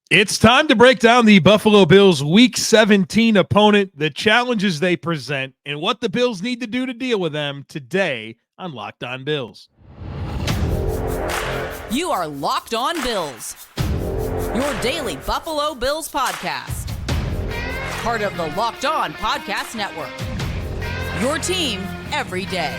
It's time to break down the Buffalo Bills Week 17 opponent, the challenges they present, and what the Bills need to do to deal with them today on Locked On Bills. You are Locked On Bills, your daily Buffalo Bills podcast. Part of the Locked On Podcast Network, your team every day.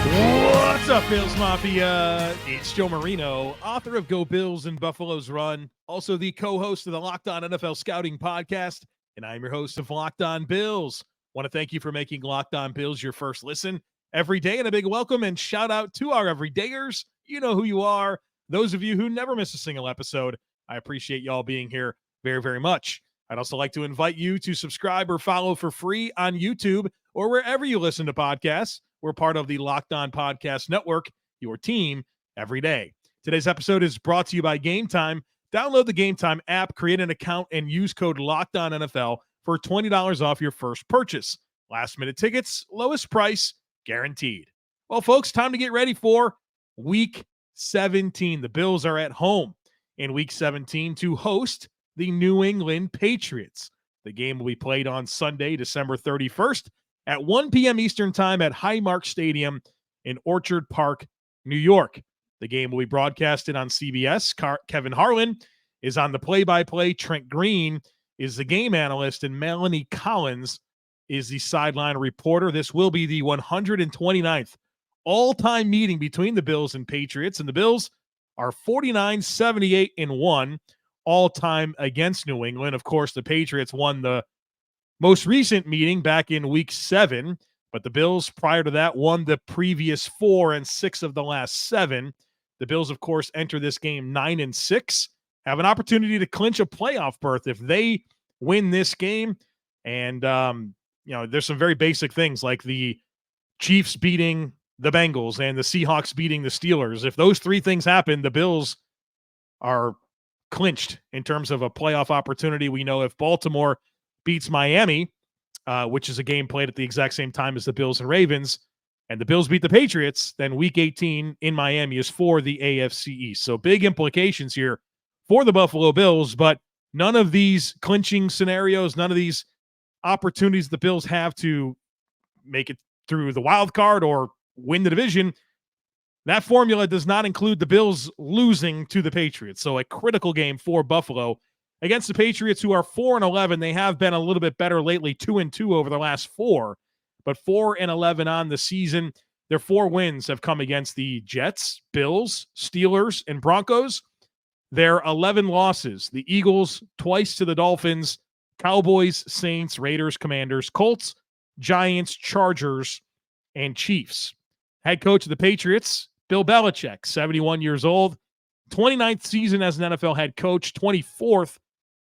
What's up, Bills Mafia? It's Joe Marino, author of Go Bills and Buffalo's Run, also the co-host of the Locked On NFL Scouting Podcast, and I'm your host of Locked On Bills. Want to thank you for making Locked On Bills your first listen every day, and a big welcome and shout out to our everydayers. You know who you are. Those of you who never miss a single episode, I appreciate y'all being here very, very much. I'd also like to invite you to subscribe or follow for free on YouTube or wherever you listen to podcasts. We're part of the Locked On Podcast Network, your team every day. Today's episode is brought to you by Gametime. Download the Gametime app, create an account, and use code LOCKEDONNFL for $20 off your first purchase. Last-minute tickets, lowest price, guaranteed. Well, folks, time to get ready for Week 17. The Bills are at home in Week 17 to host the New England Patriots. The game will be played on Sunday, December 31st at 1 p.m. Eastern Time at Highmark Stadium in Orchard Park, New York. The game will be broadcasted on CBS. Kevin Harlan is on the play-by-play. Trent Green is the game analyst, and Melanie Collins is the sideline reporter. This will be the 129th all-time meeting between the Bills and Patriots, and the Bills are 49-78-1 all-time against New England. Of course, the Patriots won the most recent meeting back in Week 7, but the Bills prior to that won the previous 4 and 6 of the last 7. The Bills, of course, enter this game 9-6, have an opportunity to clinch a playoff berth if they win this game. And, there's some very basic things like the Chiefs beating the Bengals and the Seahawks beating the Steelers. If those three things happen, the Bills are clinched in terms of a playoff opportunity. We know if Baltimore beats Miami, which is a game played at the exact same time as the Bills and Ravens, and the Bills beat the Patriots, then Week 18 in Miami is for the AFC East. So big implications here for the Buffalo Bills, but none of these clinching scenarios, none of these opportunities the Bills have to make it through the wild card or win the division, that formula does not include the Bills losing to the Patriots. So a critical game for Buffalo against the Patriots, who are 4-11. They have been a little bit better lately, 2-2 over the last 4, but 4-11 on the season. Their 4 wins have come against the Jets, Bills, Steelers, and Broncos. Their 11 losses, the Eagles, twice to the Dolphins, Cowboys, Saints, Raiders, Commanders, Colts, Giants, Chargers, and Chiefs. Head coach of the Patriots, Bill Belichick, 71 years old, 29th season as an NFL head coach, 24th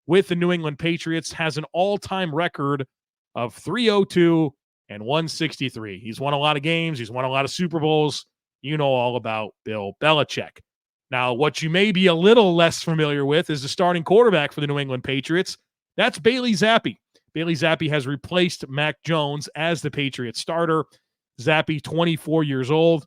with the New England Patriots, has an all-time record of 302 and 163. He's won a lot of games. He's won a lot of Super Bowls. You know all about Bill Belichick. Now, what you may be a little less familiar with is the starting quarterback for the New England Patriots. That's Bailey Zappe. Bailey Zappe has replaced Mac Jones as the Patriots starter. Zappe, 24 years old,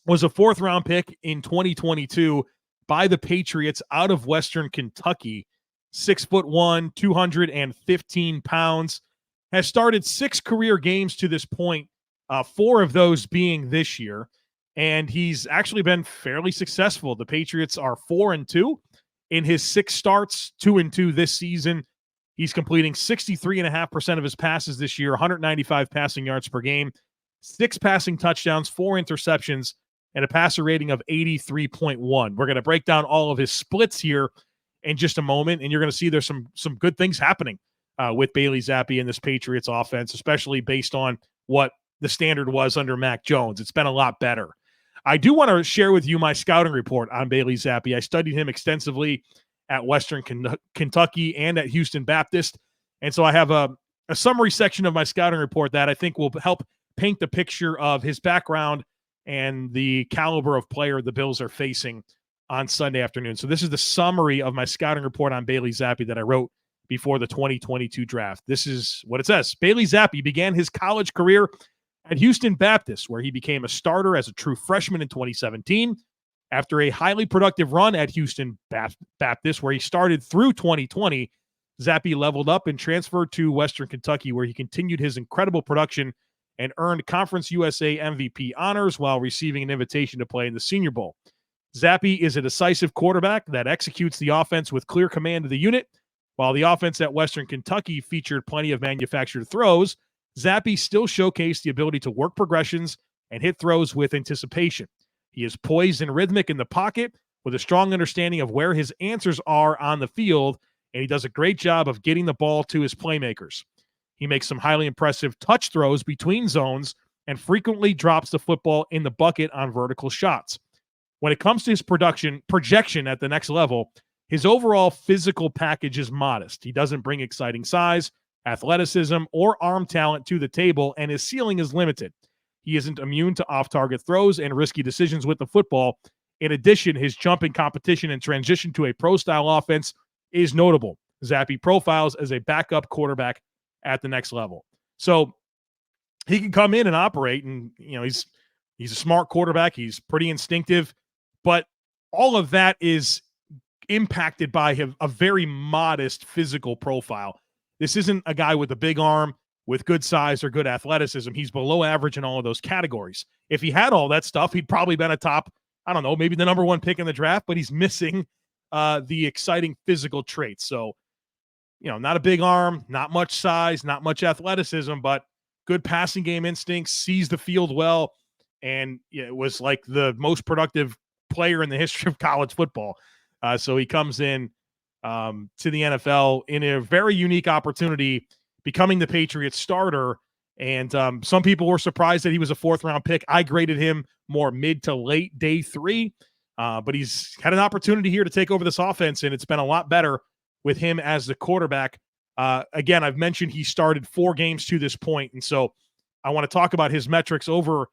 was a 4th-round pick in 2022 by the Patriots out of Western Kentucky. 6'1", 215 pounds, has started 6 career games to this point, 4 of those being this year, and he's actually been fairly successful. The Patriots are 4-2 in his 6 starts, 2-2 this season. He's completing 63.5% of his passes this year, 195 passing yards per game, 6 passing touchdowns, 4 interceptions, and a passer rating of 83.1. We're going to break down all of his splits here in just a moment, and you're going to see there's some good things happening with Bailey Zappe in this Patriots offense, especially based on what the standard was under Mac Jones. It's been a lot better. I do want to share with you my scouting report on Bailey Zappe. I studied him extensively at Western Kentucky and at Houston Baptist, and so I have a summary section of my scouting report that I think will help paint the picture of his background and the caliber of player the Bills are facing on Sunday afternoon. So this is the summary of my scouting report on Bailey Zappe that I wrote before the 2022 draft. This is what it says. Bailey Zappe began his college career At Houston Baptist, where he became a starter as a true freshman in 2017. After a highly productive run at Houston Baptist, where he started through 2020, Zappe leveled up and transferred to Western Kentucky, where he continued his incredible production and earned Conference USA MVP honors while receiving an invitation to play in the Senior Bowl. Zappe is a decisive quarterback that executes the offense with clear command of the unit. While the offense at Western Kentucky featured plenty of manufactured throws, Zappe still showcased the ability to work progressions and hit throws with anticipation. He is poised and rhythmic in the pocket with a strong understanding of where his answers are on the field, and he does a great job of getting the ball to his playmakers. He makes some highly impressive touch throws between zones and frequently drops the football in the bucket on vertical shots. When it comes to his projection at the next level, his overall physical package is modest. He doesn't bring exciting size, athleticism, or arm talent to the table, and his ceiling is limited. He isn't immune to off-target throws and risky decisions with the football. In addition, his jump in competition and transition to a pro-style offense is notable. Zappe profiles as a backup quarterback at the next level. So he can come in and operate, and he's a smart quarterback. He's pretty instinctive, but all of that is impacted by a very modest physical profile. This isn't a guy with a big arm, with good size or good athleticism. He's below average in all of those categories. If he had all that stuff, he'd probably been a top, maybe the number one pick in the draft, but he's missing the exciting physical traits. So, not a big arm, not much size, not much athleticism, but good passing game instincts, sees the field well, and it was like the most productive player in the history of college football. So he comes in to the NFL in a very unique opportunity, becoming the Patriots starter. And some people were surprised that he was a fourth-round pick. I graded him more mid to late day 3, but he's had an opportunity here to take over this offense, and it's been a lot better with him as the quarterback. Again, I've mentioned he started 4 games to this point, and so I want to talk about his metrics over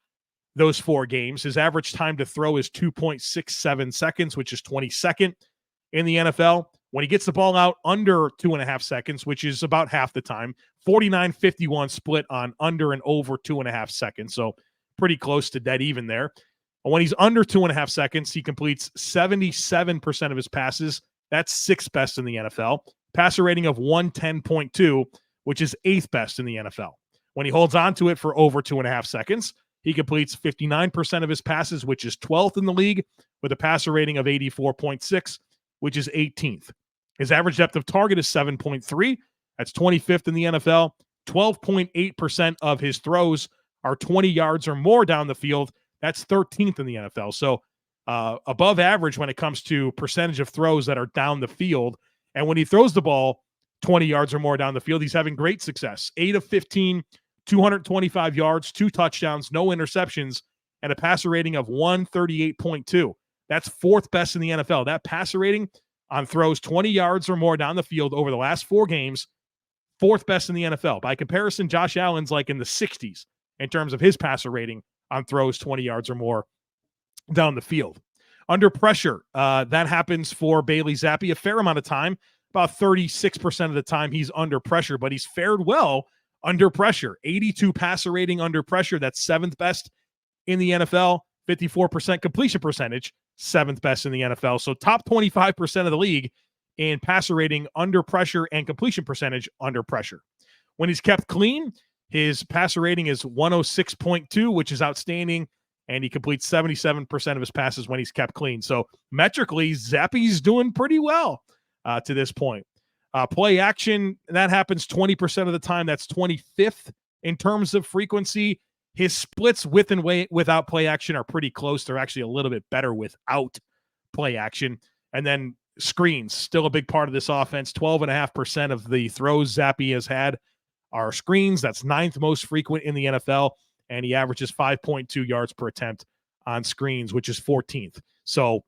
those 4 games. His average time to throw is 2.67 seconds, which is 22nd in the NFL. When he gets the ball out under 2.5 seconds, which is about half the time, 49-51 split on under and over 2.5 seconds. So pretty close to dead even there. And when he's under 2.5 seconds, he completes 77% of his passes. That's 6th best in the NFL. Passer rating of 110.2, which is 8th best in the NFL. When he holds on to it for over 2.5 seconds, he completes 59% of his passes, which is 12th in the league, with a passer rating of 84.6, which is 18th. His average depth of target is 7.3. That's 25th in the NFL. 12.8% of his throws are 20 yards or more down the field. That's 13th in the NFL. So above average when it comes to percentage of throws that are down the field. And when he throws the ball 20 yards or more down the field, he's having great success. 8 of 15, 225 yards, 2 touchdowns, no interceptions, and a passer rating of 138.2. That's 4th best in the NFL. That passer rating on throws 20 yards or more down the field over the last 4 games, 4th best in the NFL. By comparison, Josh Allen's like in the 60s in terms of his passer rating on throws 20 yards or more down the field. Under pressure, that happens for Bailey Zappe a fair amount of time. About 36% of the time he's under pressure, but he's fared well under pressure. 82 passer rating under pressure. That's 7th best in the NFL. 54% completion percentage, 7th best in the NFL. So top 25% of the league in passer rating under pressure and completion percentage under pressure. When he's kept clean, his passer rating is 106.2, which is outstanding, and he completes 77% of his passes when he's kept clean. So metrically, Zappe's doing pretty well to this point. Play action, that happens 20% of the time. That's 25th in terms of frequency. His splits with and without play action are pretty close. They're actually a little bit better without play action. And then screens, still a big part of this offense. 12.5% of the throws Zappe has had are screens. That's 9th most frequent in the NFL. And he averages 5.2 yards per attempt on screens, which is 14th. So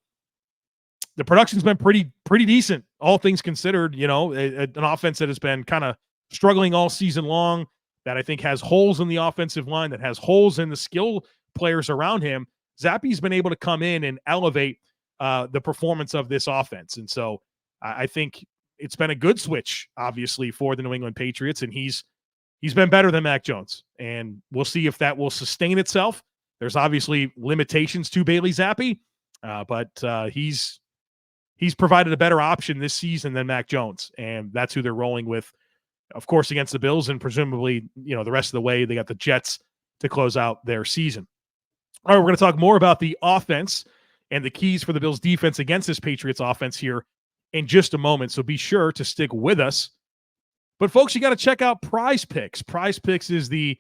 the production's been pretty decent, all things considered. An offense that has been kind of struggling all season long, that I think has holes in the offensive line, that has holes in the skill players around him. Zappe's been able to come in and elevate the performance of this offense. And so I think it's been a good switch, obviously, for the New England Patriots, and he's he's been better than Mac Jones, and we'll see if that will sustain itself. There's obviously limitations to Bailey Zappe, but he's provided a better option this season than Mac Jones, and that's who they're rolling with, of course, against the Bills, and presumably, the rest of the way, they got the Jets to close out their season. All right, we're going to talk more about the offense and the keys for the Bills defense against this Patriots offense here in just a moment, so be sure to stick with us. But folks, you got to check out PrizePicks. PrizePicks is the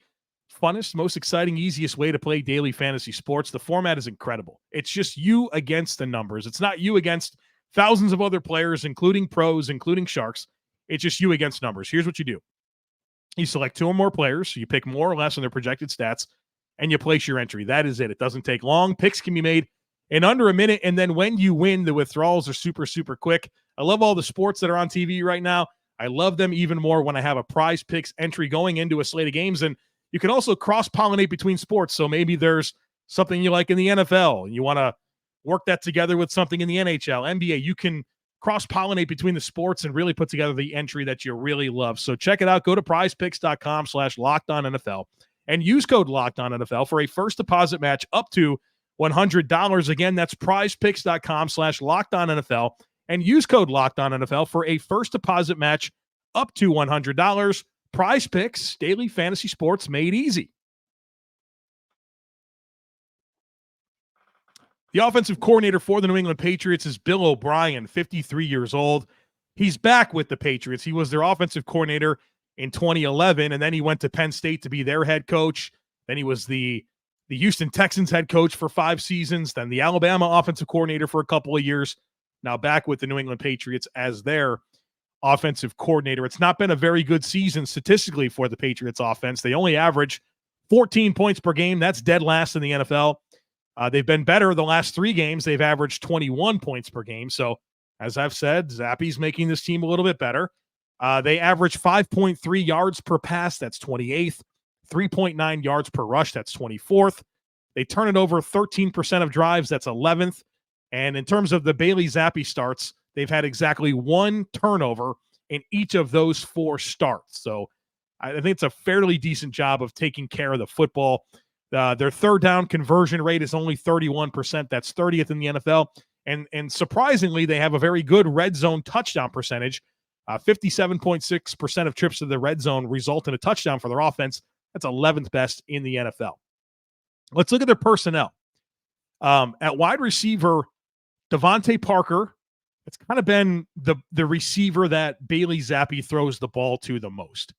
funnest, most exciting, easiest way to play daily fantasy sports. The format is incredible. It's just you against the numbers. It's not you against thousands of other players, including pros, including sharks. It's just you against numbers. Here's what you do. You select 2 or more players. You pick more or less on their projected stats, and you place your entry. That is it. It doesn't take long. Picks can be made in under a minute, and then when you win, the withdrawals are super, super quick. I love all the sports that are on TV right now. I love them even more when I have a PrizePicks entry going into a slate of games, and you can also cross-pollinate between sports. So maybe there's something you like in the NFL, and you want to work that together with something in the NHL, NBA. You can cross-pollinate between the sports and really put together the entry that you really love. So check it out. Go to prizepicks.com/LockedOnNFL and use code LockedOnNFL for a first deposit match up to $100. Again, that's prizepicks.com/LockedOnNFL and use code LockedOnNFL for a first deposit match up to $100. PrizePicks, daily fantasy sports made easy. The offensive coordinator for the New England Patriots is Bill O'Brien, 53 years old. He's back with the Patriots. He was their offensive coordinator in 2011, and then he went to Penn State to be their head coach. Then he was the Houston Texans head coach for 5 seasons, then the Alabama offensive coordinator for a couple of years. Now back with the New England Patriots as their offensive coordinator. It's not been a very good season statistically for the Patriots offense. They only average 14 points per game. That's dead last in the NFL. They've been better the last 3 games. They've averaged 21 points per game. So, as I've said, Zappe's making this team a little bit better. They average 5.3 yards per pass. That's 28th. 3.9 yards per rush. That's 24th. They turn it over 13% of drives. That's 11th. And in terms of the Bailey Zappe starts, they've had exactly 1 turnover in each of those 4 starts. So, I think it's a fairly decent job of taking care of the football. Their third down conversion rate is only 31%. That's 30th in the NFL. And surprisingly, they have a very good red zone touchdown percentage. 57.6% of trips to the red zone result in a touchdown for their offense. That's 11th best in the NFL. Let's look at their personnel. At wide receiver, Devontae Parker, it's kind of been the receiver that Bailey Zappe throws the ball to the most.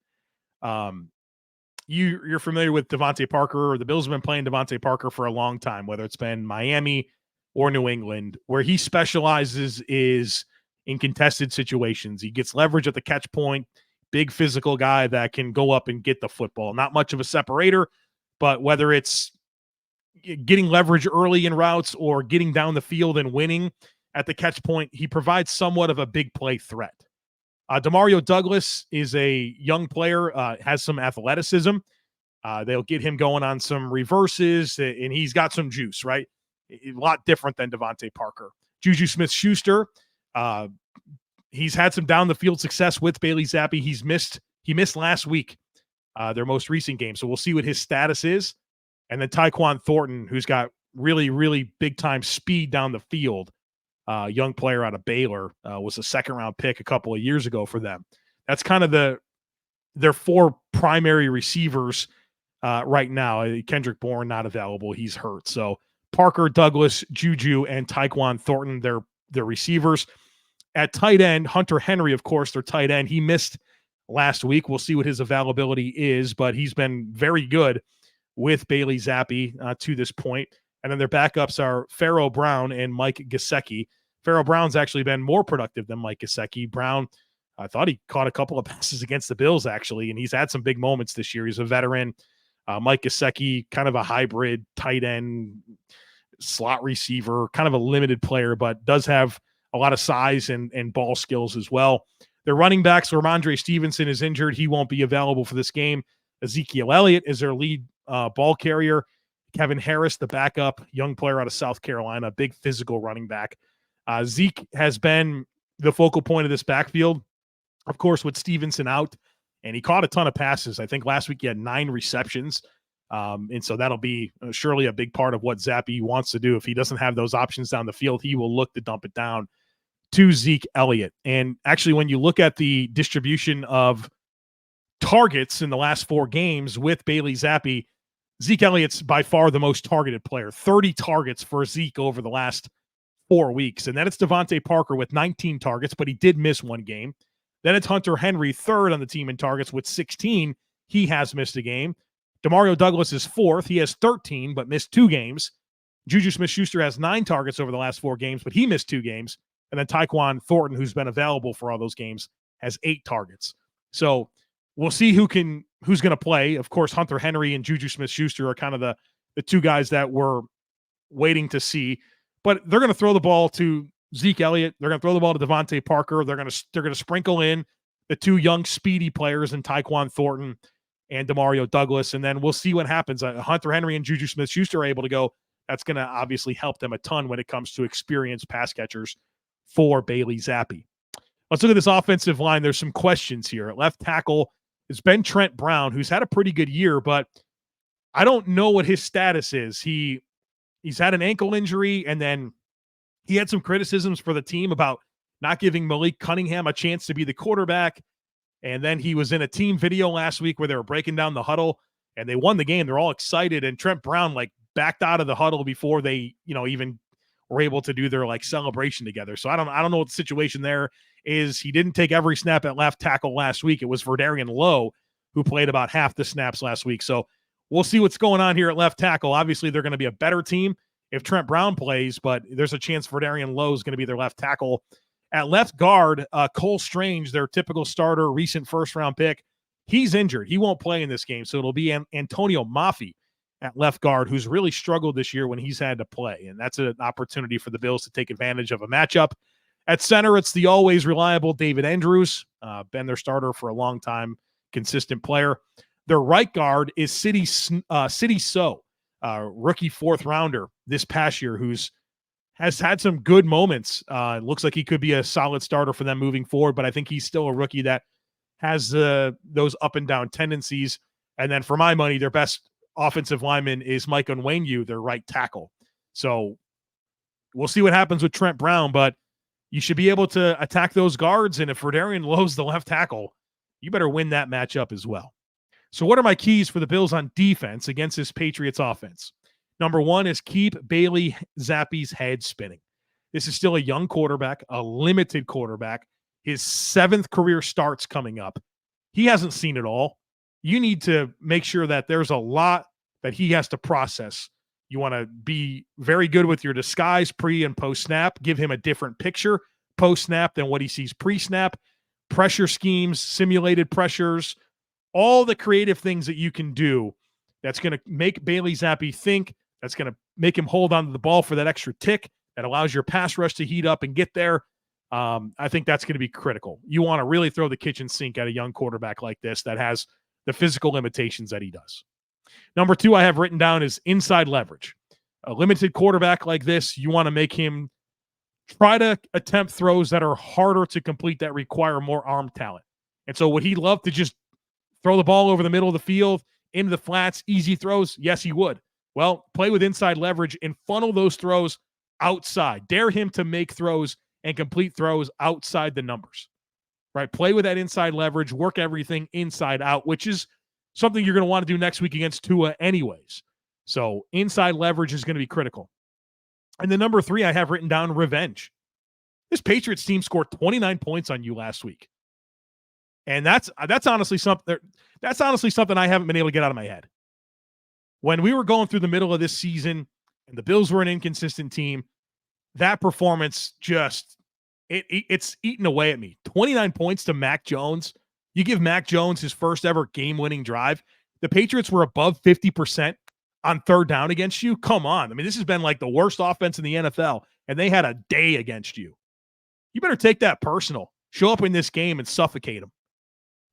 You're familiar with Devontae Parker, or the Bills have been playing Devontae Parker for a long time, whether it's been Miami or New England. Where he specializes is in contested situations. He gets leverage at the catch point, big physical guy that can go up and get the football. Not much of a separator, but whether it's getting leverage early in routes or getting down the field and winning at the catch point, he provides somewhat of a big play threat. Demario Douglas is a young player, has some athleticism. They'll get him going on some reverses, and he's got some juice, right? A lot different than Devontae Parker. Juju Smith-Schuster, he's had some down-the-field success with Bailey Zappe. He missed last week, their most recent game, so we'll see what his status is. And then Tyquan Thornton, who's got really, really big-time speed down the field. Young player out of Baylor, was a second-round pick a couple of years ago for them. That's kind of their 4 primary receivers right now. Kendrick Bourne not available; he's hurt. So Parker, Douglas, Juju, and Tyquan Thornton, they're receivers. At tight end, Hunter Henry, of course, their tight end. He missed last week. We'll see what his availability is, but he's been very good with Bailey Zappe to this point. And then their backups are Pharaoh Brown and Mike Gesicki. Pharaoh Brown's actually been more productive than Mike Gesicki. Brown, I thought he caught a couple of passes against the Bills, actually, and he's had some big moments this year. He's a veteran. Mike Gesicki, kind of a hybrid tight end, slot receiver, kind of a limited player, but does have a lot of size and ball skills as well. Their running backs, Rhamondre Stevenson is injured. He won't be available for this game. Ezekiel Elliott is their lead ball carrier. Kevin Harris, the backup, young player out of South Carolina, big physical running back. Zeke has been the focal point of this backfield, of course, with Stevenson out and he caught a ton of passes. I think last week he had 9 receptions. And so that'll be surely a big part of what Zappe wants to do. If he doesn't have those options down the field, he will look to dump it down to Zeke Elliott. And actually, when you look at the distribution of targets in the last 4 games with Bailey Zappe, Zeke Elliott's by far the most targeted player, 30 targets for Zeke over the last 4 weeks. And then it's Devontae Parker with 19 targets, but he did miss 1 game. Then it's Hunter Henry, 3rd on the team in targets with 16. He has missed a game. Demario Douglas is 4th. He has 13, but missed 2 games. Juju Smith-Schuster has 9 targets over the last 4 games, but he missed 2 games. And then Tyquan Thornton, who's been available for all those games, has 8 targets. So we'll see who's going to play. Of course, Hunter Henry and Juju Smith-Schuster are kind of the 2 guys that we're waiting to see. But they're going to throw the ball to Zeke Elliott. They're going to throw the ball to Devontae Parker. They're going to sprinkle in the 2 young, speedy players in Tyquan Thornton and Demario Douglas, and then we'll see what happens. Hunter Henry and Juju Smith-Schuster are able to go. That's going to obviously help them a ton when it comes to experienced pass catchers for Bailey Zappe. Let's look at this offensive line. There's some questions here. At left tackle has been Trent Brown, who's had a pretty good year, but I don't know what his status is. He's had an ankle injury, and then he had some criticisms for the team about not giving Malik Cunningham a chance to be the quarterback. And then he was in a team video last week where they were breaking down the huddle, and they won the game. They're all excited, and Trent Brown backed out of the huddle before they, even were able to do their celebration together. So I don't know what the situation there is. He didn't take every snap at left tackle last week. It was Verdarian Lowe who played about half the snaps last week. So we'll see what's going on here at left tackle. Obviously, they're going to be a better team if Trent Brown plays, but there's a chance Verdarian Lowe is going to be their left tackle. At left guard, Cole Strange, their typical starter, recent first-round pick, he's injured. He won't play in this game, so it'll be Antonio Mafi at left guard, who's really struggled this year when he's had to play, and that's an opportunity for the Bills to take advantage of a matchup. At center, it's the always reliable David Andrews, been their starter for a long time, consistent player. Their right guard is City So, rookie 4th-rounder this past year, has had some good moments. Looks like he could be a solid starter for them moving forward, but I think he's still a rookie that has those up and down tendencies. And then for my money, their best offensive lineman is Mike Onwenu, their right tackle. So we'll see what happens with Trent Brown, but you should be able to attack those guards. And if Verdarian Lowe's the left tackle, you better win that matchup as well. So what are my keys for the Bills on defense against this Patriots offense? Number 1 is keep Bailey Zappe's head spinning. This is still a young quarterback, a limited quarterback. His 7th career starts coming up. He hasn't seen it all. You need to make sure that there's a lot that he has to process. You want to be very good with your disguise pre and post snap. Give him a different picture post snap than what he sees pre snap. Pressure schemes, simulated pressures, all the creative things that you can do that's going to make Bailey Zappe think, that's going to make him hold on to the ball for that extra tick that allows your pass rush to heat up and get there. I think that's going to be critical. You want to really throw the kitchen sink at a young quarterback like this that has the physical limitations that he does. Number 2 I have written down is inside leverage. A limited quarterback like this, you want to make him try to attempt throws that are harder to complete, that require more arm talent. And so would he love to just throw the ball over the middle of the field, into the flats, easy throws? Yes, he would. Well, play with inside leverage and funnel those throws outside. Dare him to make throws and complete throws outside the numbers, right? Play with that inside leverage, work everything inside out, which is something you're going to want to do next week against Tua anyways. So inside leverage is going to be critical. And then number 3, I have written down revenge. This Patriots team scored 29 points on you last week. And that's honestly something I haven't been able to get out of my head. When we were going through the middle of this season and the Bills were an inconsistent team, that performance just, it's eaten away at me. 29 points to Mac Jones. You give Mac Jones his first ever game-winning drive. The Patriots were above 50% on 3rd down against you. Come on. I mean, this has been like the worst offense in the NFL, and they had a day against you. You better take that personal. Show up in this game and suffocate them.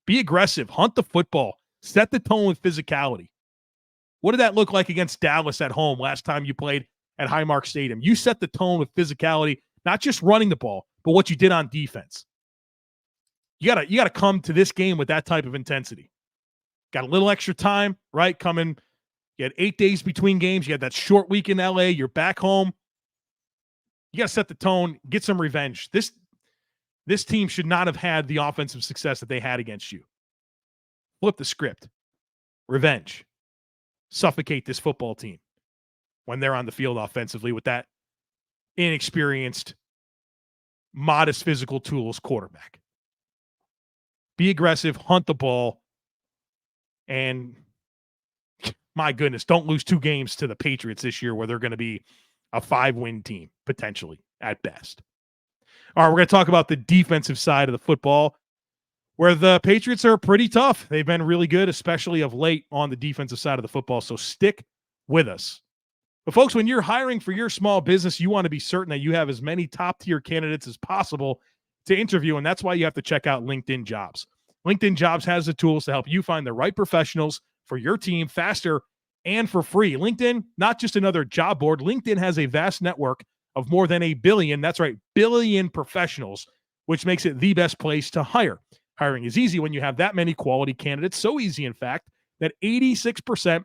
Be aggressive. Hunt the football. Set the tone with physicality. What did that look like against Dallas at home last time you played at Highmark Stadium? You set the tone with physicality, not just running the ball, but what you did on defense. You gotta come to this game with that type of intensity. Got a little extra time, right? You had 8 days between games. You had that short week in LA. You're back home. You got to set the tone, get some revenge. This team should not have had the offensive success that they had against you. Flip the script. Revenge. Suffocate this football team when they're on the field offensively with that inexperienced, modest physical tools quarterback. Be aggressive, hunt the ball, and my goodness, don't lose 2 games to the Patriots this year where they're going to be a 5-win team, potentially, at best. All right, we're going to talk about the defensive side of the football, where the Patriots are pretty tough. They've been really good, especially of late on the defensive side of the football, so stick with us. But folks, when you're hiring for your small business, you want to be certain that you have as many top-tier candidates as possible to interview, and that's why you have to check out LinkedIn Jobs. LinkedIn Jobs has the tools to help you find the right professionals for your team faster and for free. LinkedIn, not just another job board. LinkedIn has a vast network of more than 1 billion, that's right, billion professionals, which makes it the best place to hire. Hiring is easy when you have that many quality candidates. So easy, in fact, that 86%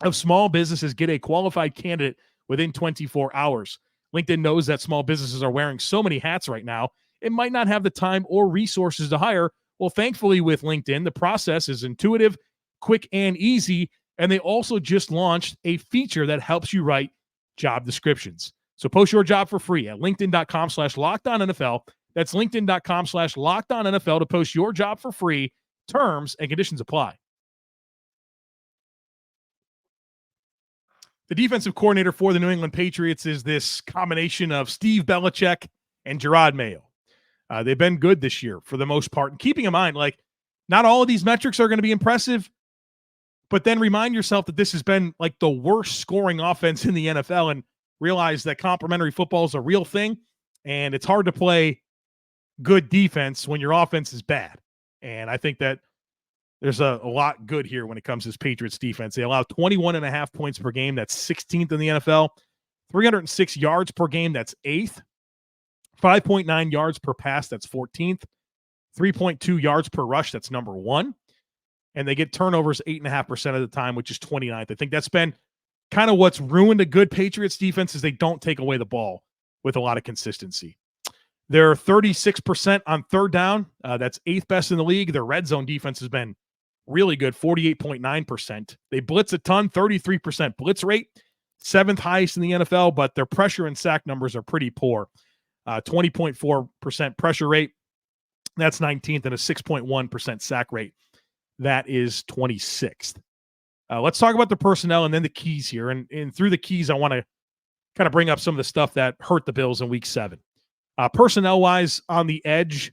of small businesses get a qualified candidate within 24 hours. LinkedIn knows that small businesses are wearing so many hats right now, it might not have the time or resources to hire. Well, thankfully with LinkedIn, the process is intuitive, quick, and easy. And they also just launched a feature that helps you write job descriptions. So post your job for free at linkedin.com/LockedOnNFL. That's linkedin.com/LockedOnNFL to post your job for free. Terms and conditions apply. The defensive coordinator for the New England Patriots is this combination of Steve Belichick and Gerard Mayo. They've been good this year for the most part. And keeping in mind, like, not all of these metrics are going to be impressive, but then remind yourself that this has been like the worst scoring offense in the NFL and realize that complimentary football is a real thing. And it's hard to play good defense when your offense is bad. And I think that there's a lot good here when it comes to this Patriots defense. They allow 21.5 points per game. That's 16th in the NFL. 306 yards per game. That's 8th. 5.9 yards per pass. That's 14th. 3.2 yards per rush. That's number 1. And they get turnovers 8.5% of the time, which is 29th. I think that's been kind of what's ruined a good Patriots defense is they don't take away the ball with a lot of consistency. They're 36% on third down. That's 8th best in the league. Their red zone defense has been really good, 48.9%. They blitz a ton, 33% blitz rate, 7th highest in the NFL, but their pressure and sack numbers are pretty poor. 20.4% pressure rate. That's 19th, and a 6.1% sack rate. That is 26th. Let's talk about the personnel and then the keys here. And through the keys, I want to kind of bring up some of the stuff that hurt the Bills in Week 7. Personnel-wise, on the edge,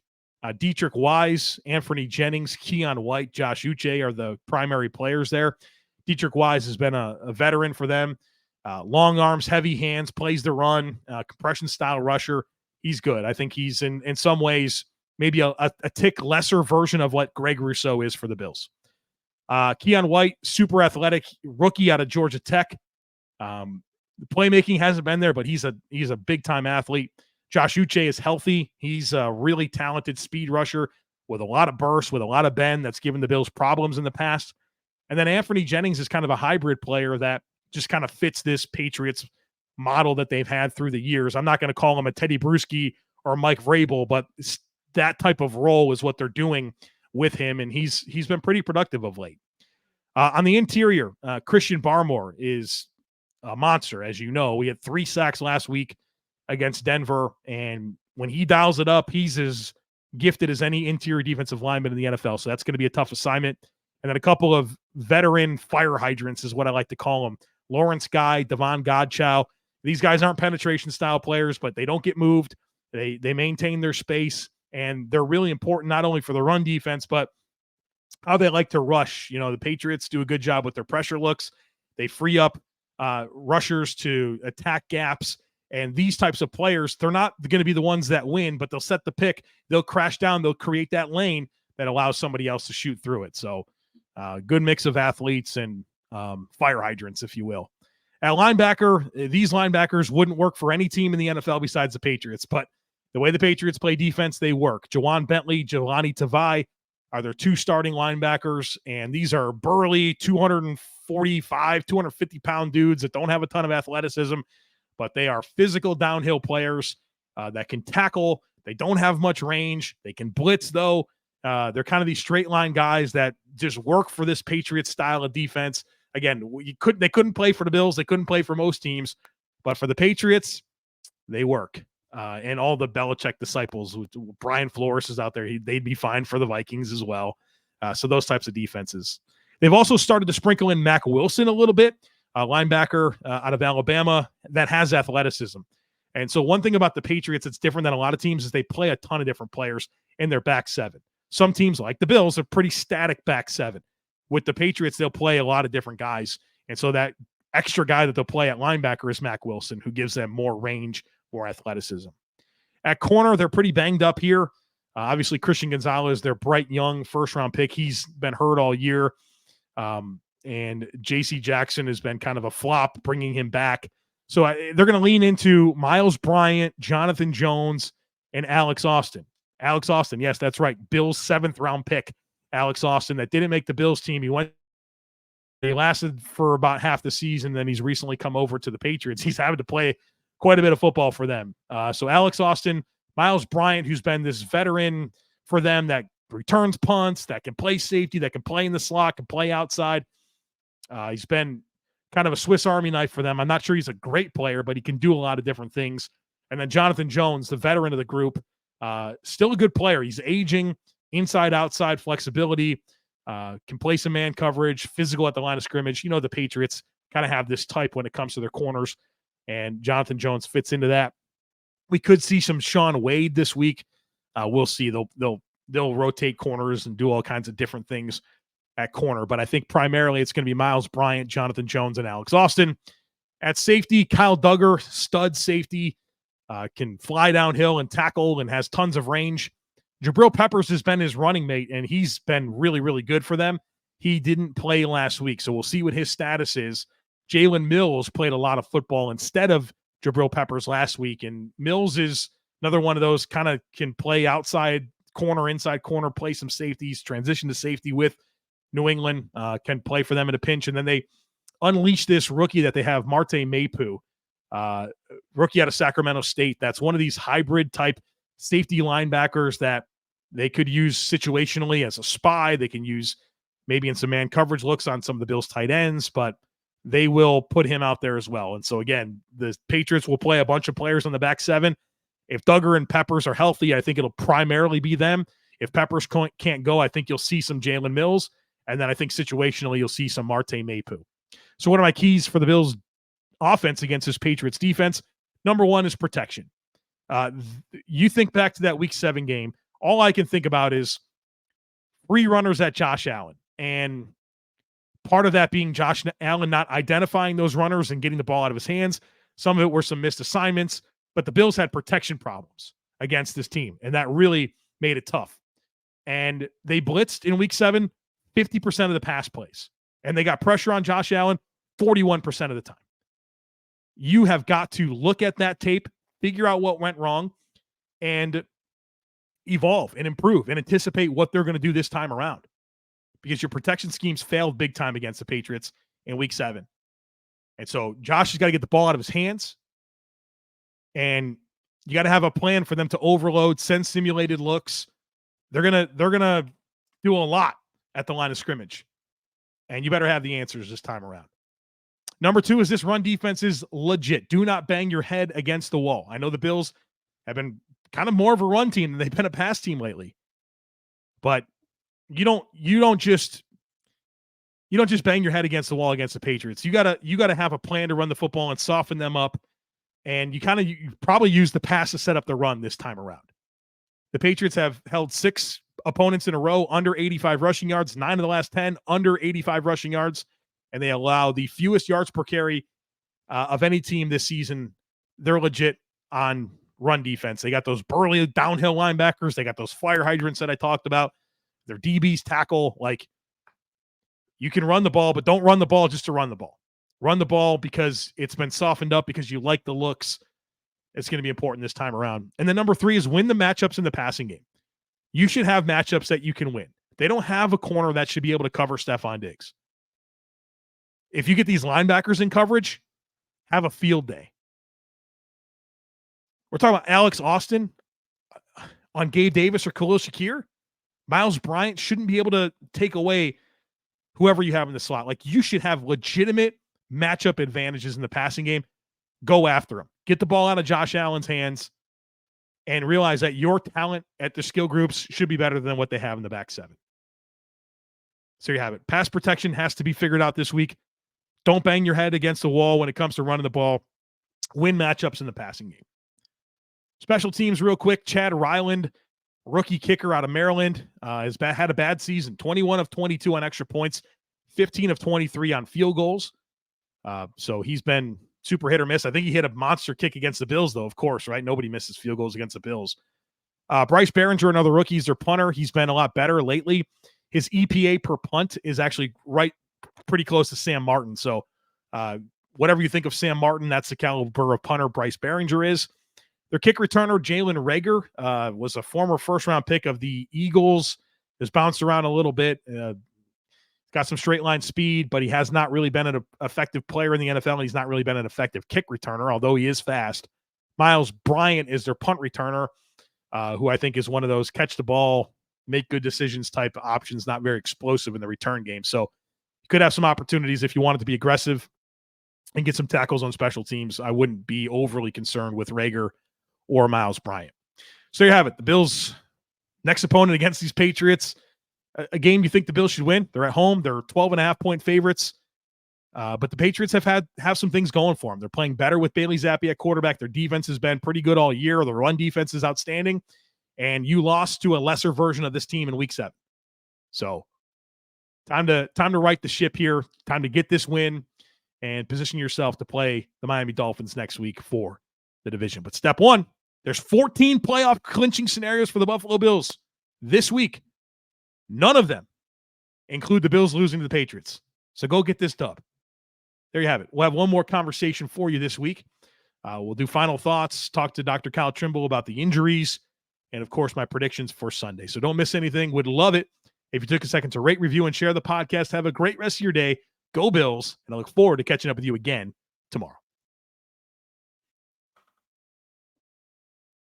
Dietrich Wise, Anthony Jennings, Keon White, Josh Uche are the primary players there. Dietrich Wise has been a veteran for them. Long arms, heavy hands, plays the run, compression-style rusher. He's good. I think he's, in some ways, maybe a tick lesser version of what Greg Rousseau is for the Bills. Keon White, super athletic, rookie out of Georgia Tech. The playmaking hasn't been there, but he's a big-time athlete. Josh Uche is healthy. He's a really talented speed rusher with a lot of burst, with a lot of bend that's given the Bills problems in the past. And then Anthony Jennings is kind of a hybrid player that just kind of fits this Patriots model that they've had through the years. I'm not going to call him a Teddy Bruschi or Mike Vrabel, but that type of role is what they're doing with him, and he's been pretty productive of late. On the interior, Christian Barmore is a monster, as you know. We had 3 sacks last week against Denver, and when he dials it up, he's as gifted as any interior defensive lineman in the NFL, so that's going to be a tough assignment. And then a couple of veteran fire hydrants is what I like to call them. Lawrence Guy, Devon Godchow. These guys aren't penetration-style players, but they don't get moved. They maintain their space, and they're really important not only for the run defense, but how they like to rush. You know, the Patriots do a good job with their pressure looks. They free up rushers to attack gaps. And these types of players, they're not going to be the ones that win, but they'll set the pick. They'll crash down. They'll create that lane that allows somebody else to shoot through it. So good mix of athletes and fire hydrants, if you will. At linebacker, these linebackers wouldn't work for any team in the NFL besides the Patriots, but The way the Patriots play defense, they work. Jawan Bentley, Jelani Tavai are their 2 starting linebackers, and these are burly 245, 250-pound dudes that don't have a ton of athleticism, but they are physical downhill players that can tackle. They don't have much range. They can blitz, though. They're kind of these straight line guys that just work for this Patriots style of defense. Again, they couldn't play for the Bills. They couldn't play for most teams, but for the Patriots, they work. And all the Belichick disciples, Brian Flores is out there. They'd be fine for the Vikings as well. So those types of defenses. They've also started to sprinkle in Mack Wilson a little bit, a linebacker out of Alabama that has athleticism. And so one thing about the Patriots that's different than a lot of teams is they play a ton of different players in their back seven. Some teams, like the Bills, are pretty static back seven. With the Patriots, they'll play a lot of different guys. And so that extra guy that they'll play at linebacker is Mack Wilson, who gives them more range, more athleticism. At corner, they're pretty banged up here. Obviously, Christian Gonzalez, their bright young first-round pick, he's been hurt all year. And J.C. Jackson has been kind of a flop, bringing him back. So they're going to lean into Miles Bryant, Jonathan Jones, and Alex Austin. Alex Austin, yes, that's right. Bills' 7th-round pick, Alex Austin, that didn't make the Bills team. He lasted for about half the season, then he's recently come over to the Patriots. He's having to play quite a bit of football for them. So Alex Austin, Miles Bryant, who's been this veteran for them that returns punts, that can play safety, that can play in the slot, can play outside. He's been kind of a Swiss Army knife for them. I'm not sure he's a great player, but he can do a lot of different things. And then Jonathan Jones, the veteran of the group, still a good player. He's aging, inside, outside flexibility, can play some man coverage, physical at the line of scrimmage. You know, the Patriots kind of have this type when it comes to their corners, and Jonathan Jones fits into that. We could see some Shaun Wade this week. We'll see. They'll rotate corners and do all kinds of different things at corner, but I think primarily it's going to be Miles Bryant, Jonathan Jones, and Alex Austin. At safety, Kyle Duggar, stud safety, can fly downhill and tackle and has tons of range. Jabril Peppers has been his running mate, and he's been really, really good for them. He didn't play last week, so we'll see what his status is. Jalen Mills played a lot of football instead of Jabril Peppers last week, and Mills is another one of those kind of can play outside corner, inside corner, play some safeties, transition to safety with New England, can play for them in a pinch. And then they unleash this rookie that they have, Marte Mapu, rookie out of Sacramento State. That's one of these hybrid type safety linebackers that they could use situationally as a spy. They can use maybe in some man coverage looks on some of the Bills tight ends, but they will put him out there as well. And so again, the Patriots will play a bunch of players on the back seven. If Duggar and Peppers are healthy, I think it'll primarily be them. If Peppers can't go, I think you'll see some Jalen Mills. And then I think situationally, you'll see some Marte Mapu. So one of my keys for the Bills offense against this Patriots defense, number one is protection. You think back to that Week 7 game, all I can think about is 3 runners at Josh Allen. And part of that being Josh Allen not identifying those runners and getting the ball out of his hands. Some of it were some missed assignments, but the Bills had protection problems against this team, and that really made it tough. And they blitzed in Week 7 50% of the pass plays, and they got pressure on Josh Allen 41% of the time. You have got to look at that tape, figure out what went wrong, and evolve and improve and anticipate what they're going to do this time around, because your protection schemes failed big time against the Patriots in Week 7. And so Josh has got to get the ball out of his hands, and you got to have a plan for them to overload, send simulated looks. They're going to do a lot at the line of scrimmage, and you better have the answers this time around. Number 2 is this run defense is legit. Do not bang your head against the wall. I know the Bills have been kind of more of a run team than they've been a pass team lately, but you don't just bang your head against the wall against the Patriots. You gotta have a plan to run the football and soften them up, and you probably use the pass to set up the run this time around. The Patriots have held 6 opponents in a row under 85 rushing yards, 9 of the last 10 under 85 rushing yards, and they allow the fewest yards per carry of any team this season. They're legit on run defense. They got those burly downhill linebackers. They got those fire hydrants that I talked about. Their DBs tackle. Like, you can run the ball, but don't run the ball just to run the ball. Run the ball because it's been softened up, because you like the looks. It's going to be important this time around. And then number 3 is win the matchups in the passing game. You should have matchups that you can win. They don't have a corner that should be able to cover Stefon Diggs. If you get these linebackers in coverage, have a field day. We're talking about Alex Austin on Gabe Davis or Khalil Shakir. Miles Bryant shouldn't be able to take away whoever you have in the slot. Like, you should have legitimate matchup advantages in the passing game. Go after them. Get the ball out of Josh Allen's hands and realize that your talent at the skill groups should be better than what they have in the back 7. So you have it. Pass protection has to be figured out this week. Don't bang your head against the wall when it comes to running the ball. Win matchups in the passing game. Special teams real quick. Chad Ryland, rookie kicker out of Maryland, has had a bad season. 21 of 22 on extra points, 15 of 23 on field goals. So he's been super hit or miss. I think he hit a monster kick against the Bills, though, of course, right? Nobody misses field goals against the Bills. Bryce Behringer, another rookie, he's their punter. He's been a lot better lately. His EPA per punt is actually pretty close to Sam Martin. So whatever you think of Sam Martin, that's the caliber of punter Bryce Behringer is. Their kick returner, Jalen Reagor, was a former first-round pick of the Eagles. Has bounced around a little bit. Got some straight-line speed, but he has not really been an effective player in the NFL, and he's not really been an effective kick returner, although he is fast. Miles Bryant is their punt returner, who I think is one of those catch the ball, make good decisions type of options, not very explosive in the return game. So you could have some opportunities if you wanted to be aggressive and get some tackles on special teams. I wouldn't be overly concerned with Reagor or Miles Bryant. So there you have it. The Bills' next opponent against these Patriots, a game you think the Bills should win. They're at home. They're 12.5-point favorites. But the Patriots have some things going for them. They're playing better with Bailey Zappe at quarterback. Their defense has been pretty good all year. The run defense is outstanding. And you lost to a lesser version of this team in week 7. So time to right the ship here. Time to get this win and position yourself to play the Miami Dolphins next week for the division. But step 1, there's 14 playoff clinching scenarios for the Buffalo Bills this week. None of them include the Bills losing to the Patriots. So go get this dub. There you have it. We'll have one more conversation for you this week. We'll do final thoughts, talk to Dr. Kyle Trimble about the injuries, and, of course, my predictions for Sunday. So don't miss anything. Would love it if you took a second to rate, review, and share the podcast. Have a great rest of your day. Go Bills, and I look forward to catching up with you again tomorrow.